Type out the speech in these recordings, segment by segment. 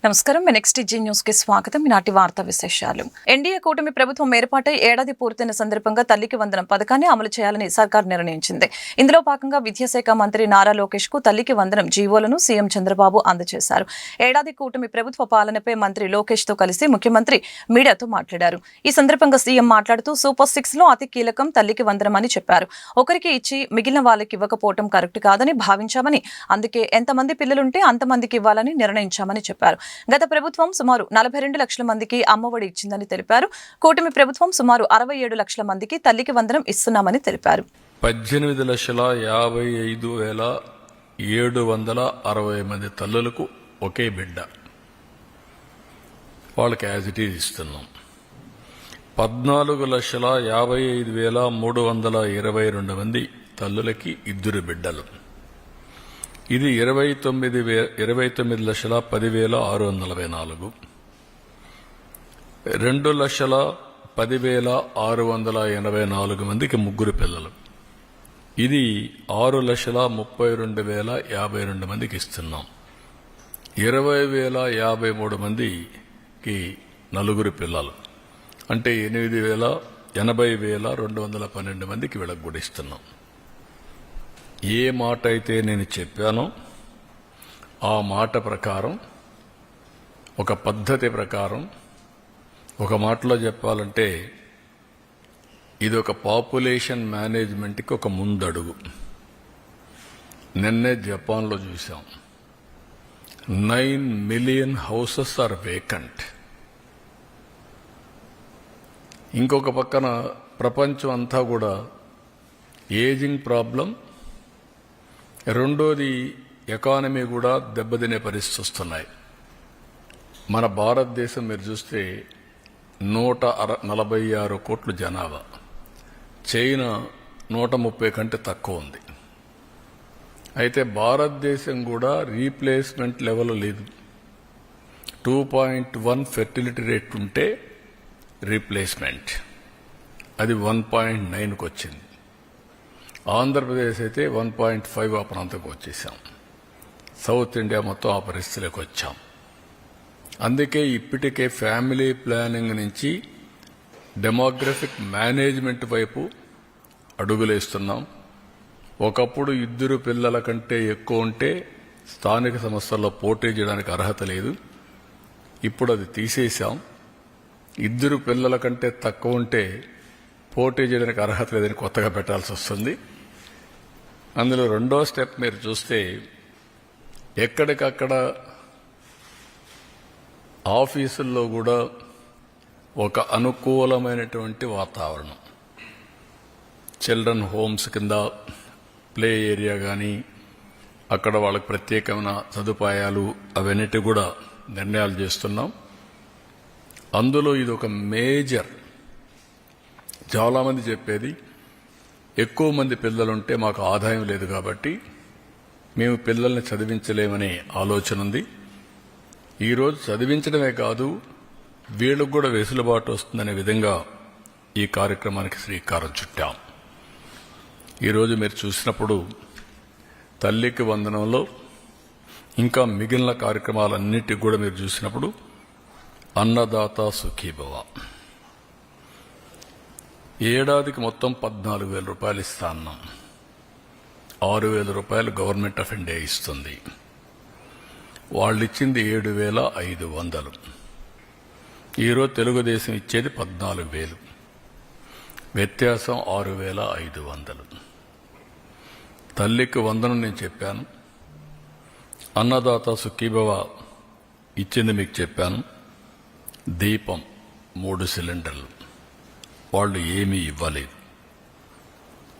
నమస్కారం. Next G news కి స్వాగతం. ఈనాటి వార్తా విశేషాలు. ఎన్డీఏ కూటమి ప్రభుత్వం ఏర్పాటై ఏడాది పూర్తయిన సందర్భంగా తల్లికి వందనం పథకాన్ని అమలు చేయాలని సర్కార్ నిర్ణయించింది. ఇందులో భాగంగా విద్యాశాఖ మంత్రి నారా లోకేష్ కు తల్లికి వందనం జీవోలను సీఎం చంద్రబాబు అందజేశారు. ఏడాది కూటమి ప్రభుత్వ పాలనపై మంత్రి లోకేష్ తో కలిసి ముఖ్యమంత్రి మీడియాతో మాట్లాడారు. ఈ సందర్భంగా సీఎం మాట్లాడుతూ సూపర్ 6 లో అతి కీలకం తల్లికి వందనం అని చెప్పారు. ఒకరికి ఇచ్చి మిగిలిన వాళ్ళకి ఇవ్వకపోవడం కరెక్ట్ కాదని భావించామని, అందుకే ఎంతమంది పిల్లలుంటే అంతమందికి ఇవ్వాలని నిర్ణయించామని చెప్పారు. గత ప్రభుత్వం సుమారు 42 లక్షల మందికి అమ్మఒడి ఇచ్చిందని తెలిపారు. కూటమి ప్రభుత్వం సుమారు 67 లక్షల మందికి తల్లికి వందనం ఇస్తున్నామని తెలిపారు. 18,55,760 మంది తల్లులకు ఒకే బిడ్డ, వాళ్ళకి యాజ్ ఇట్ ఈజ్ ఇస్తున్నాం. 14,55,322 మంది తల్లులకి 2 బిడ్డలు. ఇది 29,10,644. 2,10,684 మందికి 3 పిల్లలు. ఇది 6,32,052 మందికి ఇస్తున్నాం. 20,053 మందికి 4 పిల్లలు, అంటే 80,212 మందికి వీళ్ళకి కూడా ఇస్తున్నాం. ఏ మాట అయితే నేను చెప్పానో ఆ మాట ప్రకారం, ఒక పద్ధతి ప్రకారం, ఒక మాటలో చెప్పాలంటే ఇది ఒక పాపులేషన్ మేనేజ్మెంట్కి ఒక ముందడుగు. నిన్నే జపాన్లో చూసాం, 9 మిలియన్ హౌసెస్ ఆర్ వేకెంట్. ఇంకొక పక్కన ప్రపంచం అంతా కూడా ఏజింగ్ ప్రాబ్లం, రెండోది ఎకానమీ కూడా దెబ్బతినే పరిస్థితి వస్తున్నాయి. మన భారతదేశం మీరు చూస్తే 146 కోట్ల జనాభా, చైనా 130 కంటే తక్కువ ఉంది. అయితే భారతదేశం కూడా రీప్లేస్మెంట్ లెవెల్ లేదు. 2.1 ఫెర్టిలిటీ రేట్ ఉంటే రీప్లేస్మెంట్, అది 1.9కు వచ్చింది. ఆంధ్రప్రదేశ్ అయితే 1.5 ఆ ప్రాంతంకి వచ్చేసాం. సౌత్ ఇండియా మొత్తం ఆ పరిస్థితిలోకి వచ్చాం. అందుకే ఇప్పటికే ఫ్యామిలీ ప్లానింగ్ నుంచి డెమోగ్రఫిక్ మేనేజ్మెంట్ వైపు అడుగులేస్తున్నాం. ఒకప్పుడు 2 పిల్లల కంటే ఎక్కువ ఉంటే స్థానిక సంస్థల్లో పోటీ చేయడానికి అర్హత లేదు. ఇప్పుడు అది తీసేశాం. 2 పిల్లల కంటే తక్కువ ఉంటే పోటీ చేయడానికి అర్హత లేదని కొత్తగా పెట్టాల్సి వస్తుంది. అందులో రెండో స్టెప్ మీరు చూస్తే ఎక్కడికక్కడ ఆఫీసుల్లో కూడా ఒక అనుకూలమైనటువంటి వాతావరణం, చిల్డ్రన్ హోమ్స్ కింద ప్లే ఏరియా కానీ, అక్కడ వాళ్ళకి ప్రత్యేకమైన సదుపాయాలు అవన్నిటి కూడా నిర్ణయాలు చేస్తున్నాం. అందులో ఇది ఒక మేజర్. చాలామంది చెప్పేది ఎక్కువ మంది పిల్లలుంటే మాకు ఆదాయం లేదు కాబట్టి మేము పిల్లల్ని చదివించలేమనే ఆలోచన ఉంది. ఈరోజు చదివించడమే కాదు, వీళ్ళకు కూడా వెసులుబాటు వస్తుందనే విధంగా ఈ కార్యక్రమానికి శ్రీకారం చుట్టాం. ఈరోజు మీరు చూసినప్పుడు తల్లికి వందనంలో ఇంకా మిగిలిన కార్యక్రమాలన్నిటికి కూడా మీరు చూసినప్పుడు అన్నదాత సుఖీభవ, ఏడాదికి మొత్తం 14,000 రూపాయలు ఇస్తా అన్నాం. 6,000 రూపాయలు గవర్నమెంట్ ఆఫ్ ఇండియా ఇస్తుంది. వాళ్ళు ఇచ్చింది 7,500. ఈరోజు తెలుగుదేశం ఇచ్చేది 14,000. వ్యత్యాసం 6,500. తల్లికి వందనం నేను చెప్పాను. అన్నదాత సుఖీభవ ఇచ్చింది మీకు చెప్పాను. దీపం 3 సిలిండర్లు, వాళ్ళు ఏమీ ఇవ్వలేదు.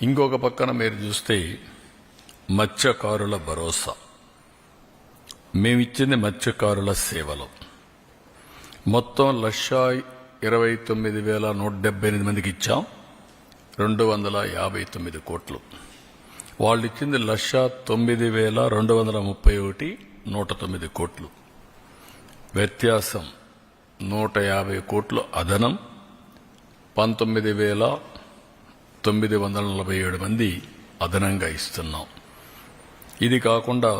ఇంకొక పక్కన మీరు చూస్తే మత్స్యకారుల భరోసా, మేమిచ్చింది మత్స్యకారుల సేవలు. మొత్తం 1,29,178 మందికి ఇచ్చాం. 259 కోట్లు. వాళ్ళు ఇచ్చింది 1,09,231, 109 కోట్లు. వ్యత్యాసం 150 కోట్లు అదనం. 19,947 మంది అదనంగా ఇస్తున్నాం. ఇది కాకుండా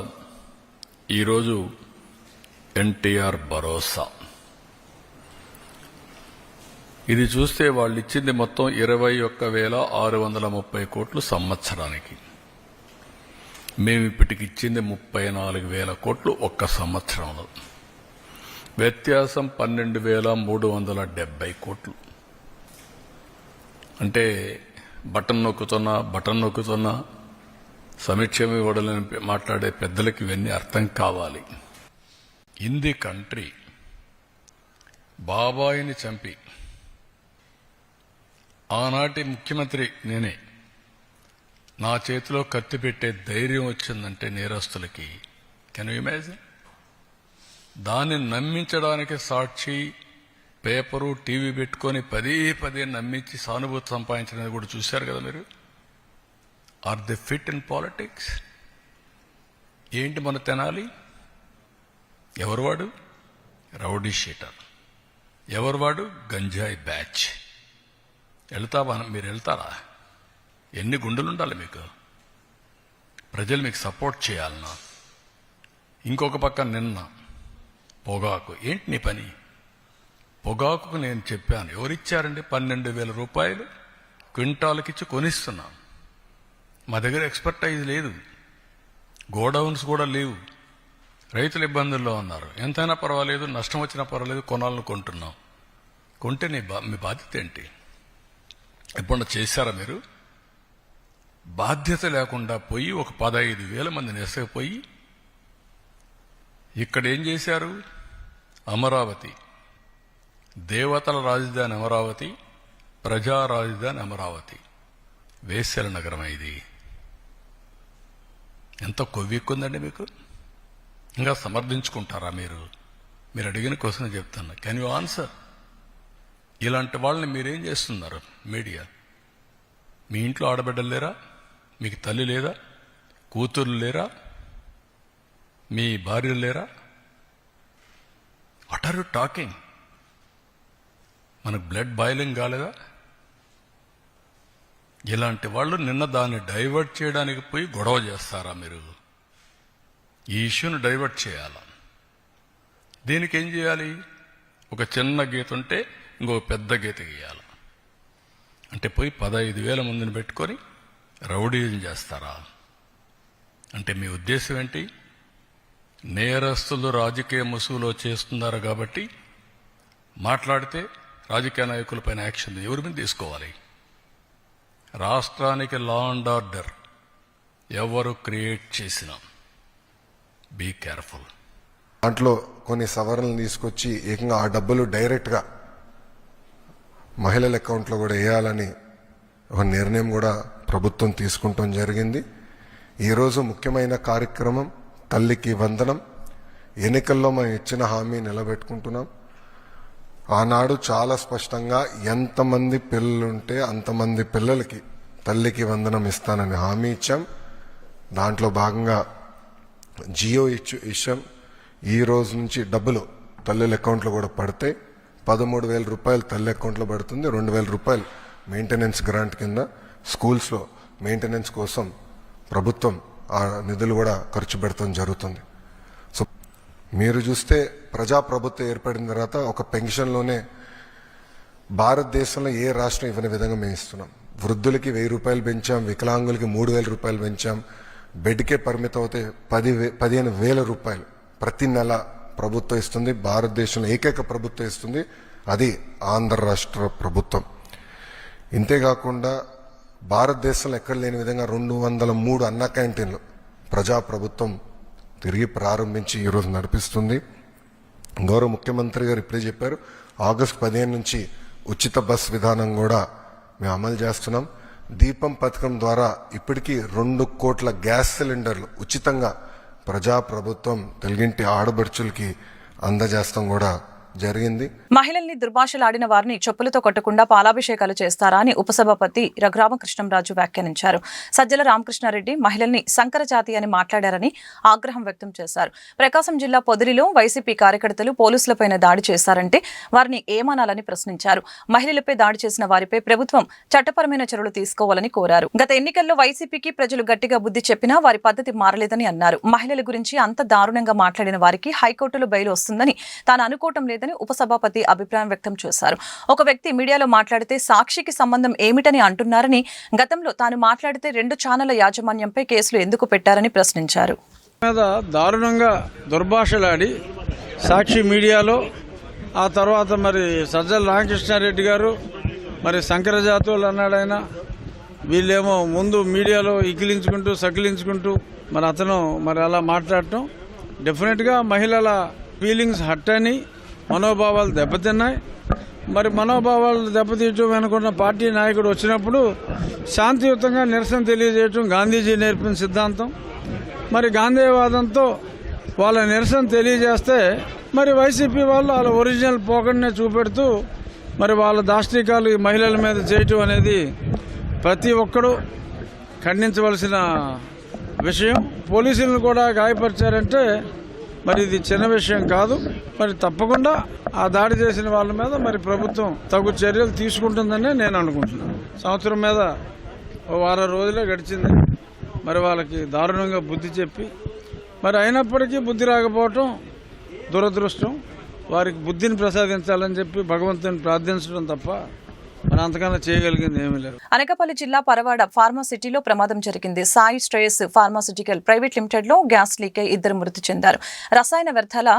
ఈరోజు ఎన్టీఆర్ భరోసా. ఇది చూస్తే వాళ్ళు ఇచ్చింది మొత్తం 21,630 కోట్లు సంవత్సరానికి. మేము ఇప్పటికి ఇచ్చింది 34,000 కోట్లు ఒక్క సంవత్సరంలో. వ్యత్యాసం 12,370 కోట్లు. అంటే బటన్ నొక్కుతున్నా సమీక్షం ఇవ్వడని మాట్లాడే పెద్దలకి ఇవన్నీ అర్థం కావాలి. ఇన్ ది కంట్రీ బాబాయిని చంపి ఆనాటి ముఖ్యమంత్రి నేనే, నా చేతిలో కత్తి పెట్టే ధైర్యం వచ్చిందంటే నేరస్తులకి, కెన్ యూ ఇమాజిన్? దాన్ని నమ్మించడానికి సాక్షి, పేపరు, టీవీ పెట్టుకొని పదే నమ్మించి సానుభూతి సంపాదించినది కూడా చూశారు కదా మీరు. Are the fit in politics? ఏంటి మన తెనాలి? ఎవరు వాడు? Rowdy sheeter. ఎవరు వాడు? గంజాయి బ్యాచ్. మీరు వెళ్తారా? ఎన్ని గుండెలుండాలి మీకు? ప్రజలు మీకు సపోర్ట్ చేయాలన్నా. ఇంకొక పక్క నిన్న పొగాకు. ఏంటి నీ పని? పొగాకుకు నేను చెప్పాను, ఎవరిచ్చారండి? 12,000 రూపాయలు క్వింటాల్కిచ్చి కొనిస్తున్నాం. మా దగ్గర ఎక్స్పర్టైజ్ లేదు, గోడౌన్స్ కూడా లేవు, రైతులు ఇబ్బందుల్లో ఉన్నారు. ఎంతైనా పర్వాలేదు, నష్టం వచ్చినా పర్వాలేదు, కొనాలని కొంటున్నాం. కొంటే మీ బాధ్యత ఏంటి? ఎప్పుడన్నా చేశారా మీరు? బాధ్యత లేకుండా పోయి ఒక 15,000 మందిని ఎసకపోయి ఇక్కడ ఏం చేశారు? అమరావతి, దేవతల రాజధాని అమరావతి, ప్రజా రాజధాని అమరావతి, వేశ్యల నగరం. ఇది ఎంత కొవ్వెక్కుందండి మీకు? ఇంకా సమర్థించుకుంటారా మీరు? మీరు అడిగిన క్వశ్చన్ చెప్తున్నా, కెన్ యూ ఆన్సర్? ఇలాంటి వాళ్ళని మీరేం చేస్తున్నారు? మీడియా. మీ ఇంట్లో ఆడబిడ్డలు లేరా? మీకు తల్లి లేదా? కూతుర్లు లేరా? మీ భార్యలు లేరా? What are you talking? మనకు బ్లడ్ బాయిలింగ్ కాలేదా? ఇలాంటి వాళ్ళు నిన్న దాన్ని డైవర్ట్ చేయడానికి పోయి గొడవ చేస్తారా మీరు? ఈ ఇష్యూని డైవర్ట్ చేయాలా? దీనికి ఏం చేయాలి? ఒక చిన్న గీత ఉంటే ఇంకో పెద్ద గీత గీయాలి. అంటే పోయి 15,000 మందిని పెట్టుకొని రౌడీజం చేస్తారా? అంటే మీ ఉద్దేశం ఏంటి? నేరస్తులు రాజకీయ ముసుగులో చేస్తున్నారు కాబట్టి మాట్లాడితే రాజకీయ నాయకులపైన యాక్షన్ ఎవరి మీద తీసుకోవాలి? రాష్ట్రానికి లా అండ్ ఆర్డర్ ఎవరు క్రియేట్ చేసినా బీ కేర్ఫుల్. దాంట్లో కొన్ని సవరణలు తీసుకొచ్చి ఏకంగా ఆ డబ్బులు డైరెక్ట్గా మహిళల అకౌంట్లో కూడా వేయాలని ఒక నిర్ణయం కూడా ప్రభుత్వం తీసుకుంటాం జరిగింది. ఈరోజు ముఖ్యమైన కార్యక్రమం తల్లికి వందనం. ఎన్నికల్లో మనం ఇచ్చిన హామీ నిలబెట్టుకుంటున్నాం. ఆనాడు చాలా స్పష్టంగా ఎంతమంది పిల్లలుంటే అంతమంది పిల్లలకి తల్లికి వందనం ఇస్తానని హామీ ఇచ్చాం. దాంట్లో భాగంగా జియో ఇచ్చాం. ఈ రోజు నుంచి డబ్బులు తల్లుల అకౌంట్లో కూడా పడితే 13,000 రూపాయలు తల్లి అకౌంట్లో పడుతుంది. 2,000 రూపాయలు మెయింటెనెన్స్ గ్రాంట్ కింద స్కూల్స్లో మెయింటెనెన్స్ కోసం ప్రభుత్వం ఆ నిధులు కూడా ఖర్చు పెడతాం జరుగుతుంది. సో మీరు చూస్తే ప్రజాప్రభుత్వం ఏర్పడిన తర్వాత ఒక పెన్షన్లోనే భారతదేశంలో ఏ రాష్ట్రం ఇవ్వని విధంగా మేము ఇస్తున్నాం. వృద్ధులకి 1,000 రూపాయలు పెంచాం, వికలాంగులకి 3,000 రూపాయలు పెంచాం. బెడ్కే పరిమితం అవుతే 15,000 రూపాయలు ప్రతి నెల ప్రభుత్వం ఇస్తుంది. భారతదేశంలో ఏకైక ప్రభుత్వం ఇస్తుంది, అది ఆంధ్ర రాష్ట్ర ప్రభుత్వం. ఇంతేకాకుండా భారతదేశంలో ఎక్కడ లేని విధంగా 203 అన్న క్యాంటీన్లు ప్రజాప్రభుత్వం తిరిగి ప్రారంభించి ఈరోజు నడిపిస్తుంది. గౌరవ ముఖ్యమంత్రి గారు ఇప్పుడే చెప్పారు, ఆగస్టు 15 నుంచి ఉచిత బస్ విధానం కూడా మేము అమలు చేస్తున్నాం. దీపం పథకం ద్వారా ఇప్పటికీ 2 కోట్ల గ్యాస్ సిలిండర్లు ఉచితంగా ప్రజాప్రభుత్వం తెలుగింటి ఆడబడుచులకి అందజేస్తాం కూడా జరిగింది. మహిళల్ని దుర్భాషలాడిన వారిని చెప్పులతో కొట్టకుండా పాలాభిషేకాలు చేస్తారా అని ఉపసభాపతి రఘురామకృష్ణంరాజు వ్యాఖ్యానించారు. సజ్జల రామకృష్ణారెడ్డి మహిళల్ని సంకరజాతి అని మాట్లాడారని ఆగ్రహం వ్యక్తం చేశారు. ప్రకాశం జిల్లా పొదిలిలో వైసీపీ కార్యకర్తలు పోలీసులపైన దాడి చేశారంటే వారిని ఏమనాలని ప్రశ్నించారు. మహిళలపై దాడి చేసిన వారిపై ప్రభుత్వం చట్టపరమైన చర్యలు తీసుకోవాలని కోరారు. గత ఎన్నికల్లో వైసీపీకి ప్రజలు గట్టిగా బుద్ధి చెప్పినా వారి పద్ధతి మారలేదని అన్నారు. మహిళల గురించి అంత దారుణంగా మాట్లాడిన వారికి హైకోర్టులో బెయిల్ వస్తుందని తాను అనుకోవటం లేదని ఉపసభాపతి అభిప్రాయం వ్యక్తం చేశారు. ఒక వ్యక్తి మీడియాలో మాట్లాడితే సాక్షికి సంబంధం ఏమిటని అంటున్నారని, గతంలో తాను మాట్లాడితే 2 ఛానళ్ల యాజమాన్యంపై కేసులు ఎందుకు పెట్టారని ప్రశ్నించారు. దారుణంగా దుర్భాషలాడి సాక్షి మీడియాలో, ఆ తర్వాత మరి సజ్జల రామకృష్ణారెడ్డి గారు మరి సంకరజాతులు అన్నాడు ఆయన. వీళ్ళేమో ముందు మీడియాలో ఇకిలించుకుంటూ సకిలించుకుంటూ మరి అతను మరి అలా మాట్లాడటం డెఫినెట్గా మహిళల ఫీలింగ్స్ హర్ట్ అని, మనోభావాలు దెబ్బతిన్నాయి. మరి మనోభావాలు దెబ్బతీయటం అనుకున్న పార్టీ నాయకుడు వచ్చినప్పుడు శాంతియుతంగా నిరసన తెలియజేయటం గాంధీజీ నేర్పిన సిద్ధాంతం. మరి గాంధీవాదంతో వాళ్ళ నిరసన తెలియజేస్తే మరి వైసీపీ వాళ్ళు వాళ్ళ ఒరిజినల్ పోకడనే చూపెడుతూ మరి వాళ్ళ దాష్టికాలు ఈ మహిళల మీద చేయటం అనేది ప్రతి ఒక్కరూ ఖండించవలసిన విషయం. పోలీసులను కూడా గాయపరిచారంటే మరి ఇది చిన్న విషయం కాదు. మరి తప్పకుండా ఆ దాడి చేసిన వాళ్ళ మీద మరి ప్రభుత్వం తగు చర్యలు తీసుకుంటుందని నేను అనుకుంటున్నాను. సంవత్సరం మీద 1 వారం రోజులే గడిచింది. మరి వాళ్ళకి దారుణంగా బుద్ధి చెప్పి మరి అయినప్పటికీ బుద్ధి రాకపోవటం దురదృష్టం. వారికి బుద్ధిని ప్రసాదించాలని చెప్పి భగవంతుని ప్రార్థించడం తప్ప మన అంతకన్నా చేయగలిగింది ఏమీ లేదు. అనకాపల్లి జిల్లా పరవాడ ఫార్మాసిటీలో ప్రమాదం జరిగింది. Sai Shreyas pharmaceutical private limited లో గ్యాస్ లీక్ అయి 2 మృతి చెందారు. రసాయన వ్యర్థాల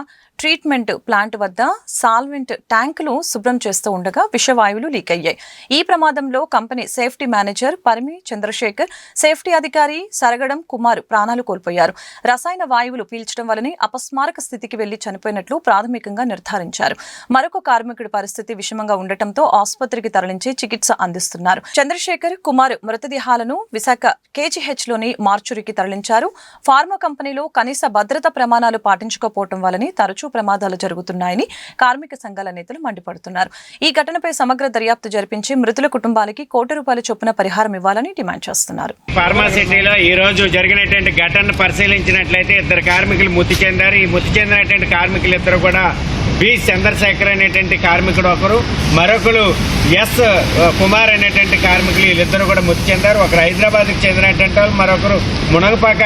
ట్రీట్మెంట్ ప్లాంట్ వద్ద సాల్వెంట్ ట్యాంకులు శుభ్రం చేస్తూ ఉండగా విషవాయువులు లీక్ అయ్యాయి. ఈ ప్రమాదంలో company safety manager Parimi Chandrasekhar, safety అధికారి సరగడం కుమార్ ప్రాణాలు కోల్పోయారు. రసాయన వాయువులు పీల్చడం వల్లనే అపస్మారక స్థితికి వెళ్లి చనిపోయినట్లు ప్రాథమికంగా నిర్ధారించారు. మరొక కార్మికుడి పరిస్థితి విషమంగా ఉండటంతో ఆసుపత్రికి తరలించి చికిత్స అందిస్తున్నారు. చంద్రశేఖర్, కుమార్ మృతదేహాలను విశాఖ కేజీహెచ్లోని మార్చురికి తరలించారు. ఫార్మా కంపెనీలో కనీస భద్రతా ప్రమాణాలు పాటించకపోవడం వల్లనే తరచూ ప్రమాదాలు జరుగుతున్నాయని కార్మిక సంఘాల నేతలు మండిపడుతున్నారు. ఈ ఘటనపై సమగ్ర దర్యాప్తు జరిపించి మృతుల కుటుంబాలకి ₹1 చొప్పున పరిహారం ఇవ్వాలని డిమాండ్ చేస్తున్నారు. ఫార్మాసిటీలో ఈ రోజు జరిగినటువంటి ఘటనను పరిశీలించినట్లయితే 2 కార్మికులు మృతి చెందారు. ఈ మృతి చెందినటువంటి కార్మికులు ఇద్దరు కూడా బి చంద్రశేఖర్ అనేటువంటి కార్మికుడు ఒకరు, మరొకరు ఎస్ కుమార్ అనేటువంటి కార్మికులు వీళ్ళిద్దరు కూడా మృతి చెందారు. ఒకరు హైదరాబాద్కి చెందినటువంటి వాళ్ళు, మరొకరు మునగపాక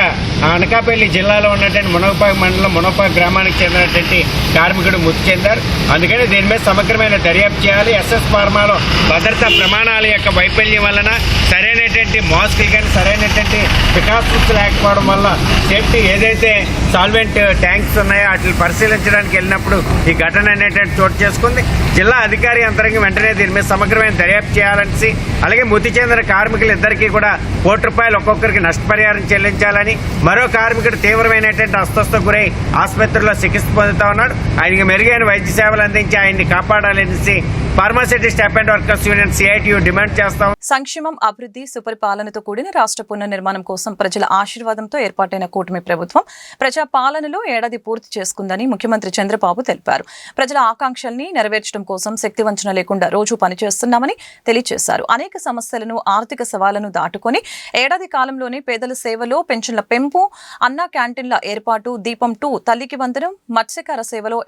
అనకాపల్లి జిల్లాలో ఉన్నటువంటి మునగపాక మండలం మునగపాక గ్రామానికి చెందినటువంటి కార్మికుడు మృతి చెందారు. అందుకని దీని మీద సమగ్రమైన దర్యాప్తు చేయాలి. ఎస్ఎస్ ఫార్మాలో భద్రతా ప్రమాణాల యొక్క వైఫల్యం వలన సరైనటువంటి మాస్కులు కానీ సరైనటువంటి ప్రికాషన్స్ లేకపోవడం వల్ల సేఫ్టీ ఏదైతే సాల్వెంట్ ట్యాంక్స్ ఉన్నాయో వాటిని పరిశీలించడానికి వెళ్ళినప్పుడు ఈ ఘటన అనేటువంటి చోటు చేసుకుంది. జిల్లా అధికారి యంత్రాంగం వెంటనే దీని మీద సమగ్రమైన దర్యాప్తు చేయాలని, అలాగే మృతి చెందిన కార్మికులు ఇద్దరికీ కూడా ₹1 ఒక్కొక్కరికి నష్టపరిహారం చెల్లించాలని, మరో కార్మికుడు తీవ్రమైనటువంటి అస్వస్థకు గురై ఆసుపత్రిలో చికిత్స పొందుతా ఉన్నాడు. ఆయనకి మెరుగైన వైద్య సేవలు అందించి ఆయన్ని కాపాడాలనేసి Pharma City staff and workers union CITU demand చేస్తాం. సంక్షేమం, అభివృద్ధి, సుపరిపాలనతో కూడిన రాష్ట్ర పునర్నిర్మాణం కోసం ప్రజల ఆశీర్వాదంతో ఏర్పాటైన కూటమి ప్రభుత్వం ప్రజా పాలనలో ఏడాది పూర్తి చేసుకుందని ముఖ్యమంత్రి చంద్రబాబు తెలిపారు. ప్రజల ఆకాంక్షల్ని నెరవేర్చడం కోసం శక్తివంచన లేకుండా రోజు పనిచేస్తున్నామని తెలియజేశారు. అనేక సమస్యలను, ఆర్థిక సవాళ్లను దాటుకొని ఏడాది కాలంలోనే పేదల సేవలో పెన్షన్ల పెంపు, అన్నా క్యాంటీన్ల ఏర్పాటు, దీపం 2, తల్లికి వందనం, మత్స్యకార సేవలో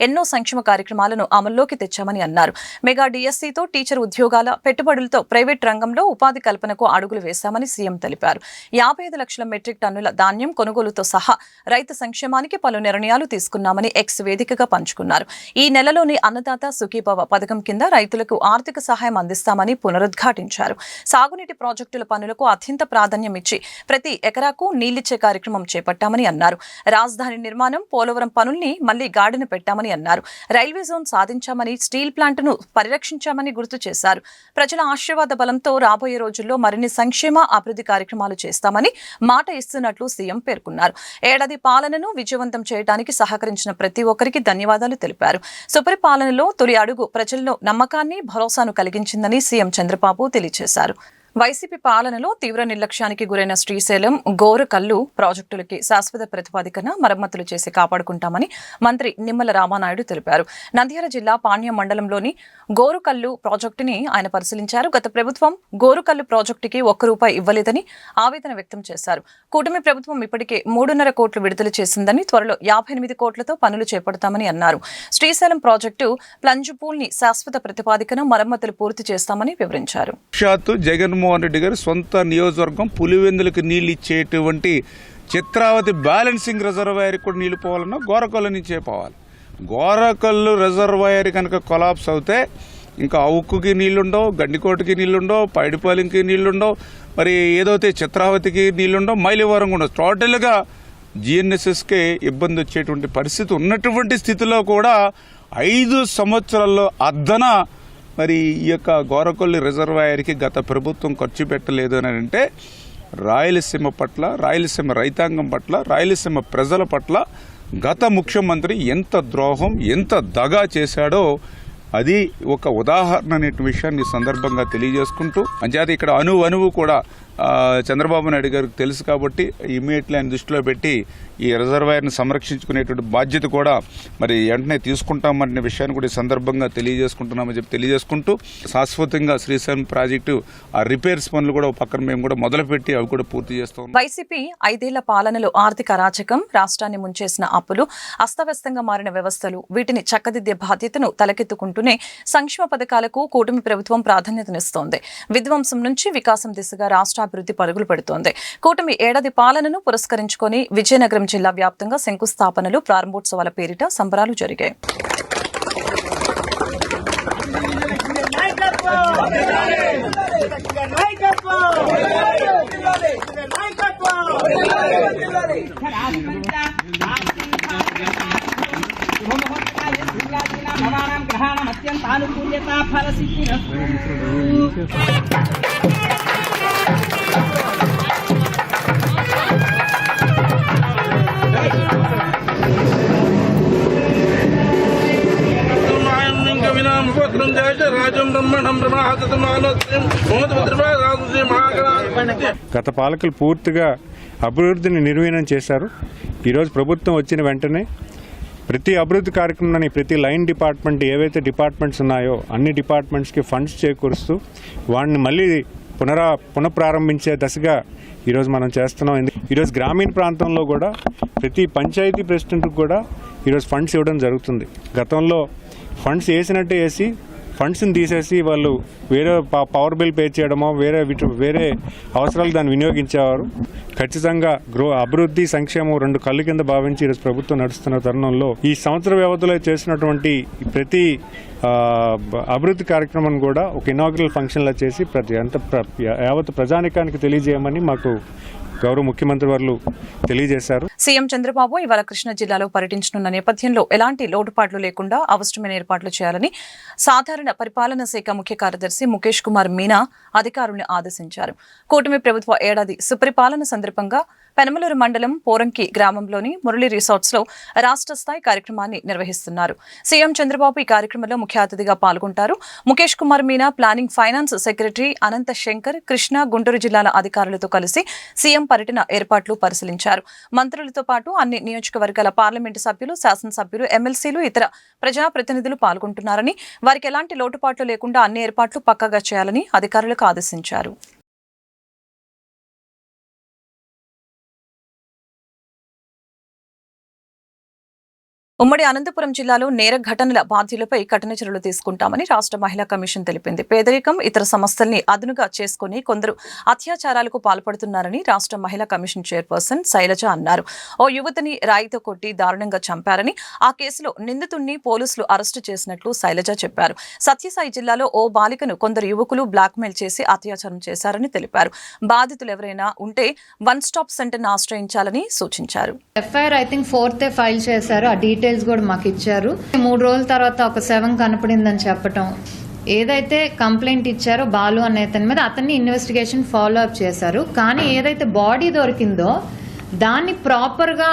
ఎన్నో సంక్షేమ కార్యక్రమాలను అమల్లోకి తెచ్చామని అన్నారు. మెగా డిఎస్సితో టీచర్ ఉద్యోగాల పెట్టుబడులతో ప్రైవేట్ రంగంలో ఉపాధి కల్పనకు అడుగులు వేశామని సీఎం తెలిపారు. 55 లక్షల మెట్రిక్ టన్నుల ధాన్యం కొనుగోలుతో సహా రైతు సంక్షేమానికి పలు నిర్ణయాలు తీసుకున్నామని ఎక్స్ వేదికగా పంచుకున్నారు. ఈ నెలలోని అన్నదాత సుఖీభవ పథకం కింద రైతులకు ఆర్థిక సహాయం అందిస్తామని పునరుద్ఘాటించారు. సాగునీటి ప్రాజెక్టుల పనులకు అత్యంత ప్రాధాన్యం ఇచ్చి ప్రతి ఎకరాకు నీళ్లిచ్చే కార్యక్రమం చేపట్టామని అన్నారు. రాజధాని నిర్మాణం, పోలవరం పనుల్ని మళ్లీ గాడిన పెట్టామని అన్నారు. రైల్వే జోన్ సాధించామని, స్టీల్ ప్లాంట్ను పరిరక్షించామని గుర్తు చేశారు. ప్రజల ఆశీర్వాద బలంతో రాబోయే రోజుల్లో మరిన్ని సంక్షేమ, అభివృద్ధి కార్యక్రమాలు చేస్తామని మాట ఇస్తున్నట్లు సీఎం పేర్కొన్నారు. ఏడాది పాలనను విజయవంతం చేయడానికి సహకరించిన ప్రతి ఒక్కరికి ధన్యవాదాలు తెలిపారు. సుపరిపాలనలో తొలి అడుగు ప్రజల్లో నమ్మకాన్ని, భరోసాను కలిగించిందని సీఎం చంద్రబాబు తెలియజేశారు. వైసీపీ పాలనలో తీవ్ర నిర్లక్ష్యానికి గురైన శ్రీశైలం గోరుకల్లు ప్రాజెక్టులకి శాశ్వత ప్రతిపాదికన మరమ్మతులు చేసి కాపాడుకుంటామని మంత్రి నిమ్మల రామానాయుడు తెలిపారు. నంద్యాల జిల్లా పాణ్యం మండలంలోని గోరుకల్లు ప్రాజెక్టుని ఆయన పరిశీలించారు. గత ప్రభుత్వం గోరుకల్లు ప్రాజెక్టుకి ₹1 ఇవ్వలేదని ఆవేదన వ్యక్తం చేశారు. కూటమి ప్రభుత్వం ఇప్పటికే 3.5 కోట్లు విడుదల చేసిందని, త్వరలో 58 కోట్లతో పనులు చేపడతామని అన్నారు. శ్రీశైలం ప్రాజెక్టు ప్లంజుపూల్ ని శాశ్వత ప్రతిపాదికన మరమ్మతులు పూర్తి చేస్తామని వివరించారు. జగన్మోహన్ రెడ్డి గారు సొంత నియోజకవర్గం పులివెందులకు నీళ్లు ఇచ్చేటువంటి చిత్రావతి బ్యాలెన్సింగ్ రిజర్వాయర్ కూడా నీళ్లు పోవాలన్నా గోరకల్లు నుంచే పోవాలి. గోరకల్లు రిజర్వాయర్ కనుక కొలాప్స్ అవుతే ఇంకా అవుక్కుకి నీళ్లుండవు, గండికోటకి నీళ్లుండవు, పైడిపాలెంకి నీళ్లుండవు, మరి ఏదైతే చిత్రావతికి నీళ్లుండవు, మైలవరం కూడా టోటల్గా జిఎన్ఎస్ఎస్కే ఇబ్బంది వచ్చేటువంటి పరిస్థితి ఉన్నటువంటి స్థితిలో కూడా 5 సంవత్సరాల్లో అద్దన మరి ఈ యొక్క గోరకొల్లి రిజర్వాయర్కి గత ప్రభుత్వం ఖర్చు పెట్టలేదు అని అంటే రాయలసీమ పట్ల, రాయలసీమ రైతాంగం పట్ల, రాయలసీమ ప్రజల పట్ల గత ముఖ్యమంత్రి ఎంత ద్రోహం, ఎంత దగా చేశాడో అది ఒక ఉదాహరణ అనే విషయాన్ని సందర్భంగా తెలియజేసుకుంటూ, అంచేత ఇక్కడ అణువు కూడా చంద్రబాబు నాయుడు గారికి తెలుసు కాబట్టి ఇమ్మీడియట్లీ ఆయన దృష్టిలో పెట్టి ఈ రిజర్వాయర్ని సంరక్షించుకునేటువంటి బాధ్యత కూడా మరి వెంటనే తీసుకుంటామనే విషయాన్ని కూడా ఈ సందర్భంగా తెలియజేసుకుంటున్నామని చెప్పి తెలియజేసుకుంటూ, శాశ్వతంగా శ్రీశైలం ప్రాజెక్టు ఆ రిపేర్స్ పనులు కూడా పక్కన మేము కూడా మొదలుపెట్టి అవి కూడా పూర్తి చేస్తాం. వైసీపీ 5 ఏళ్ల పాలనలో ఆర్థిక అరాచకం, రాష్ట్రాన్ని ముంచేసిన అప్పులు, అస్తవ్యస్తంగా మారిన వ్యవస్థలు, వీటిని చక్కదిద్దే బాధ్యతను తలకెత్తుకుంటూనే సంక్షేమ పథకాలకు కూటమి ప్రభుత్వం ప్రాధాన్యతనిస్తోంది. విధ్వంసం నుంచి వికాసం దిశగా రాష్ట్రాభివృద్ధి పరుగులు పెడుతోంది. కూటమి ఏడాది పాలనను పురస్కరించుకొని విజయనగరం జిల్లా వ్యాప్తంగా శంకుస్థాపనలు, ప్రారంభోత్సవాల పేరిట సంబరాలు జరిగాయి. గత పాలకులు పూర్తిగా అభివృద్ధిని నిర్వీర్యం చేశారు. ఈరోజు ప్రభుత్వం వచ్చిన వెంటనే ప్రతి అభివృద్ధి కార్యక్రమాన్ని, ప్రతి లైన్ డిపార్ట్మెంట్ ఏవైతే డిపార్ట్మెంట్స్ ఉన్నాయో అన్ని డిపార్ట్మెంట్స్కి ఫండ్స్ చేకూరుస్తూ వాడిని మళ్ళీ పునఃప్రారంభించే దశగా ఈరోజు మనం చేస్తున్నాం. ఈరోజు గ్రామీణ ప్రాంతంలో కూడా ప్రతి పంచాయతీ ప్రెసిడెంట్కి కూడా ఈరోజు ఫండ్స్ ఇవ్వడం జరుగుతుంది. గతంలో ఫండ్స్ వేసినట్టే వేసి ఫండ్స్ని తీసేసి వాళ్ళు వేరే పవర్ బిల్ పే చేయడమో వేరే అవసరాలు దాన్ని వినియోగించేవారు. ఖచ్చితంగా అభివృద్ధి, సంక్షేమం 2 కళ్ళు కింద భావించి ఈరోజు ప్రభుత్వం నడుస్తున్న తరుణంలో ఈ సంవత్సర వ్యవధిలో చేసినటువంటి ప్రతి అభివృద్ధి కార్యక్రమాన్ని కూడా ఒక ఇనాగ్రల్ ఫంక్షన్లా చేసి యావత్ ప్రజానికానికి తెలియజేయమని మాకు గౌరవ ముఖ్యమంత్రి వారు తెలియజేశారు. సీఎం చంద్రబాబు ఇవాళ కృష్ణా జిల్లాలో పర్యటించనున్న నేపథ్యంలో ఎలాంటి లోటుపాట్లు లేకుండా అవసరమైన ఏర్పాట్లు చేయాలని సాధారణ పరిపాలనా శాఖ ముఖ్య కార్యదర్శి ముఖేష్ కుమార్ మీనా అధికారులను ఆదేశించారు. కూటమి ప్రభుత్వ ఏడాది సుపరిపాలన సందర్భంగా పెనమలూరు మండలం పోరంకి గ్రామంలోని మురళి రిసార్ట్స్ లో రాష్ట్ర స్థాయి కార్యక్రమాన్ని నిర్వహిస్తున్నారు. సీఎం చంద్రబాబు ఈ కార్యక్రమంలో ముఖ్య అతిథిగా పాల్గొంటారు. Mukesh Kumar Meena planning finance secretary Anantha Shankar, Krishna, Guntur జిల్లాల అధికారులతో కలిసి సీఎం పర్యటన ఏర్పాట్లు పరిశీలించారు. మంత్రులతో పాటు అన్ని నియోజకవర్గాల పార్లమెంటు సభ్యులు, శాసనసభ్యులు, ఎమ్మెల్సీలు, ఇతర ప్రజాప్రతినిధులు పాల్గొంటున్నారని, వారికి ఎలాంటి లోటుపాట్లు లేకుండా అన్ని ఏర్పాట్లు పక్కాగా చేయాలని అధికారులకు ఆదేశించారు. ఉమ్మడి అనంతపురం జిల్లాలో నేర ఘటనల బాధ్యులపై కఠిన చర్యలు తీసుకుంటామని రాష్ట్ర మహిళా కమిషన్ తెలిపింది. పేదరికం, ఇతర సమస్యల్ని అదునుగా చేసుకుని కొందరు అత్యాచారాలకు పాల్పడుతున్నారని రాష్ట్ర మహిళా కమిషన్ చైర్పర్సన్ శైలజ అన్నారు. ఓ యువతిని రాయితో కొట్టి దారుణంగా చంపారని, ఆ కేసులో నిందితుడిని పోలీసులు అరెస్టు చేసినట్లు శైలజ చెప్పారు. సత్యసాయి జిల్లాలో ఓ బాలికను కొందరు యువకులు బ్లాక్మెయిల్ చేసి అత్యాచారం చేశారని తెలిపారు. బాధితులు ఎవరైనా ఉంటే 1 స్టాప్ సెంటర్ను ఆశ్రయించాలని సూచించారు. FIR I think 4th file చేశారు. ఆ డీటెయిల్స్ కూడా మాకు ఇచ్చారు. 3 రోజుల తర్వాత ఒక 7 కనపడిందని చెప్పటం, ఏదైతే కంప్లైంట్ ఇచ్చారో బాలు అనే అతని మీద అతన్ని ఇన్వెస్టిగేషన్ ఫాలో అప్ చేశారు. కానీ ఏదైతే బాడీ దొరికిందో దాన్ని ప్రాపర్గా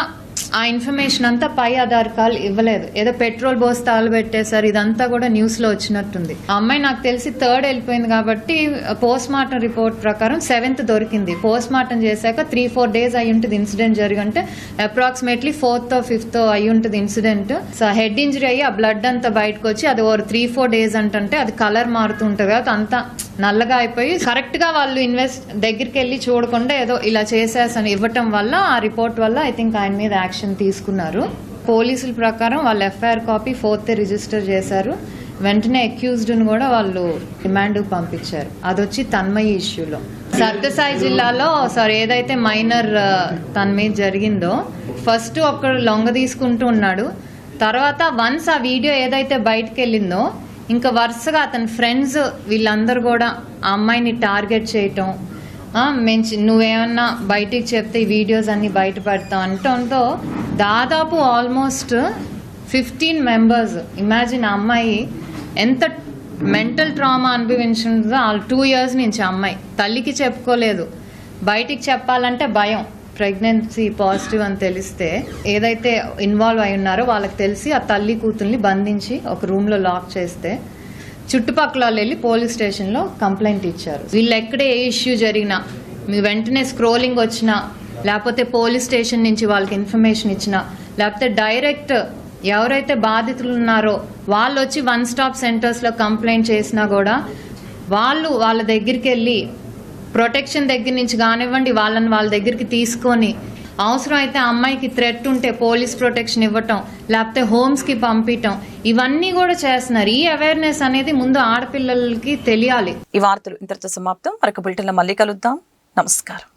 ఆ ఇన్ఫర్మేషన్ అంతా పై ఆధారకాలు ఇవ్వలేదు, ఏదో పెట్రోల్ పోసి పెట్టేశారు. ఇదంతా కూడా న్యూస్ లో వచ్చినట్టుంది. ఆ అమ్మాయి నాకు తెలిసి 3rd వెళ్ళిపోయింది కాబట్టి పోస్ట్ మార్టం రిపోర్ట్ ప్రకారం 7th దొరికింది. పోస్ట్ మార్టం చేశాక 3-4 days అయి ఉంటుంది incident జరిగంటే, approximately 4th or 5th అయి ఉంటుంది ఇన్సిడెంట్. సో హెడ్ ఇంజరీ అయ్యి ఆ బ్లడ్ అంతా బయటకు వచ్చి అది 3-4 days అంటే అది కలర్ మారుతూ ఉంటుంది కదా, అంతా నల్లగా అయిపోయి కరెక్ట్ గా వాళ్ళు దగ్గరికి వెళ్ళి చూడకుండా ఏదో ఇలా చేసేసని ఇవ్వటం వల్ల ఆ రిపోర్ట్ వల్ల ఐ థింక్ ఆయన మీద యాక్షన్ తీసుకున్నారు. పోలీసుల ప్రకారం వాళ్ళు FIR కాపీ 4th రిజిస్టర్ చేశారు. వెంటనే అక్యూజ్డ్ ను కూడా వాళ్ళు రిమాండ్ పంపించారు. అదొచ్చి తన్మయి ఇష్యూలో సత్యసాయి జిల్లాలో ఏదైతే మైనర్ తన మీద జరిగిందో, ఫస్ట్ ఒకడు లొంగ తీసుకుంటూ ఉన్నాడు. తర్వాత వన్స్ ఆ వీడియో ఏదైతే బయటకు వెళ్ళిందో ఇంకా వరుసగా అతని ఫ్రెండ్స్ వీళ్ళందరూ కూడా ఆ అమ్మాయిని టార్గెట్ చేయటం, నువ్వేమన్నా బయటికి చెప్తే ఈ వీడియోస్ అన్ని బయటపడతావు అంటంతో దాదాపు ఆల్మోస్ట్ 15 members. ఇమాజిన్ ఆ అమ్మాయి ఎంత మెంటల్ ట్రామా అనుభవించిందో 2 years నుంచి. ఆ అమ్మాయి తల్లికి చెప్పుకోలేదు, బయటికి చెప్పాలంటే భయం. ప్రెగ్నెన్సీ పాజిటివ్ అని తెలిస్తే ఏదైతే ఇన్వాల్వ్ అయి ఉన్నారో వాళ్ళకి తెలిసి ఆ తల్లి కూతుర్ని బంధించి ఒక రూమ్లో లాక్ చేస్తే చుట్టుపక్కల వాళ్ళు వెళ్ళి పోలీస్ స్టేషన్లో కంప్లైంట్ ఇచ్చారు. వీళ్ళు ఎక్కడ ఏ ఇష్యూ జరిగినా వెంటనే స్క్రోలింగ్ వచ్చినా, లేకపోతే పోలీస్ స్టేషన్ నుంచి వాళ్ళకి ఇన్ఫర్మేషన్ ఇచ్చినా, లేకపోతే డైరెక్ట్ ఎవరైతే బాధితులు ఉన్నారో వాళ్ళు వచ్చి 1-stop సెంటర్స్లో కంప్లైంట్ చేసినా కూడా వాళ్ళ దగ్గరికి వెళ్ళి ప్రొటెక్షన్ దగ్గర నుంచి కానివ్వండి వాళ్ళని వాళ్ళ దగ్గరికి తీసుకొని, అవసరం అయితే అమ్మాయికి థ్రెట్ ఉంటే పోలీస్ ప్రొటెక్షన్ ఇవ్వటం, లేకపోతే హోమ్స్కి పంపించటం, ఇవన్నీ కూడా చేస్తున్నారు. ఈ అవేర్నెస్ అనేది ముందు ఆడపిల్లలకి తెలియాలి. ఈ వార్తలు ఇంతటితో సమాప్తం. మరొక బులెటిన్లో మళ్ళీ కలుద్దాం. నమస్కారం.